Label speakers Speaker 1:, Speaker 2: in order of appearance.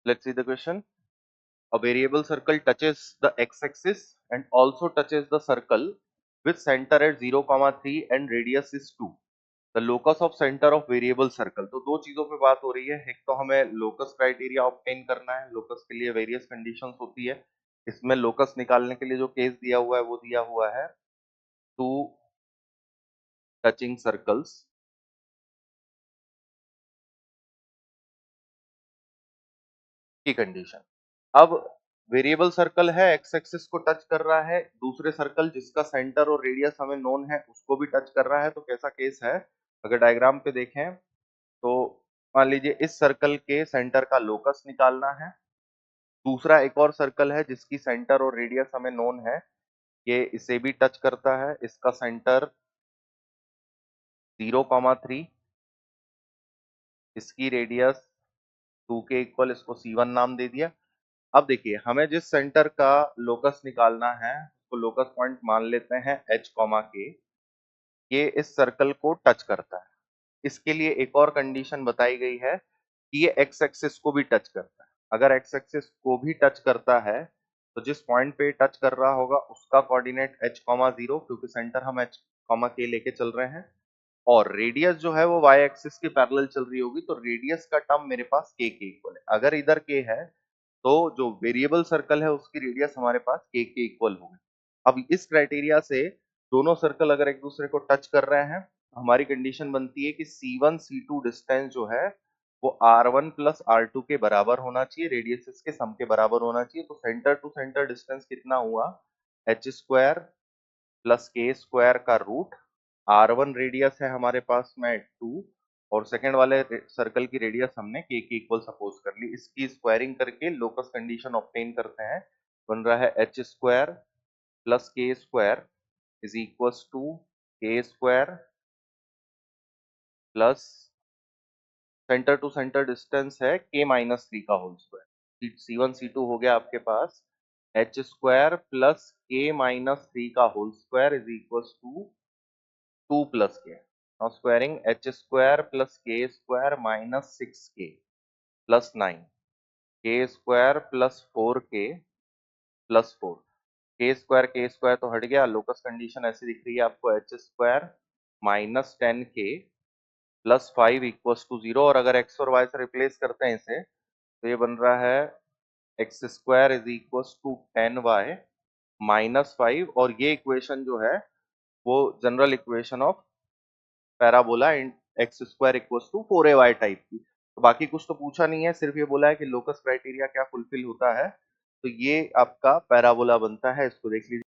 Speaker 1: Let's see the question. A variable circle touches the x-axis and also touches the circle with center at 0, 3 and radius is 2. The locus of center of variable circle. तो दो चीजों पे बात हो रही है. एक तो हमें locus criteria obtain करना है. locus के लिए various conditions होती है. इसमें locus निकालने के लिए जो केस दिया हुआ है वो दिया हुआ है two touching circles की कंडीशन. अब वेरिएबल सर्कल है, एक्स एक्सिस को टच कर रहा है, दूसरे सर्कल जिसका सेंटर और रेडियस हमें नोन है उसको भी टच कर रहा है. तो कैसा केस है? अगर डायग्राम पे देखें तो मान लीजिए इस सर्कल के सेंटर का लोकस निकालना है. दूसरा एक और सर्कल है जिसकी सेंटर और रेडियस हमें नोन है, ये इसे भी टच करता है. इसका सेंटर 0, 3, इसकी रेडियस 2 के इक्वल, इसको C1 नाम दे दिया. अब देखिए हमें जिस सेंटर का लोकस निकालना है उसको लोकस पॉइंट मान लेते हैं h, के. ये इस सर्कल को टच करता है. इसके लिए एक और कंडीशन बताई गई है कि ये एक्स एक्सिस को भी टच करता है. अगर एक्स एक्सिस को भी टच करता है तो जिस पॉइंट पे टच कर रहा होगा उसका कोऑर्डिनेट h, 0, क्योंकि सेंटर हम h, k लेके चल रहे हैं, और रेडियस जो है वो y एक्सिस के पैरेलल चल रही होगी. तो रेडियस का टर्म मेरे पास k के इक्वल है. अगर इधर k है तो जो वेरिएबल सर्कल है उसकी रेडियस हमारे पास k के इक्वल होगी. अब इस क्राइटेरिया से दोनों सर्कल अगर एक दूसरे को टच कर रहे हैं, हमारी कंडीशन बनती है कि C1 C2 डिस्टेंस जो है वो R1 प्लस R2 के बराबर होना चाहिए, रेडियसेस के सम के बराबर होना चाहिए. तो सेंटर टू सेंटर डिस्टेंस कितना हुआ? h square plus k square का रूट. R1 रेडियस है हमारे पास में 2 और सेकंड वाले सर्कल की रेडियस हमने k के इक्वल सपोज कर ली. इसकी स्क्वायरिंग करके लोकस कंडीशन ऑब्टेन करते हैं. बन रहा है h square plus k square is equals to k square plus center to center distance है k माइनस 3 का होल स्क्वायर. C1 C2 हो गया आपके पास h square plus k minus 3 का whole square is equals to 2 plus k. Now squaring h square plus k square minus 6k plus 9, k square plus 4k plus 4. k square तो हट गया. Locus condition ऐसी दिख रही है आपको h square minus 10k plus 5 equals to 0. और अगर x और y से रिप्लेस करते हैं इसे तो ये बन रहा है x square is equals to 10y minus 5. और ये इक्वेशन जो है वो general equation of parabola in x square equals to 4ay type की. तो बाकी कुछ तो पूछा नहीं है, सिर्फ ये बोला है कि लोकस क्राइटेरिया क्या फुलफिल होता है. तो ये आपका पैराबोला बनता है. इसको देख लीजिए.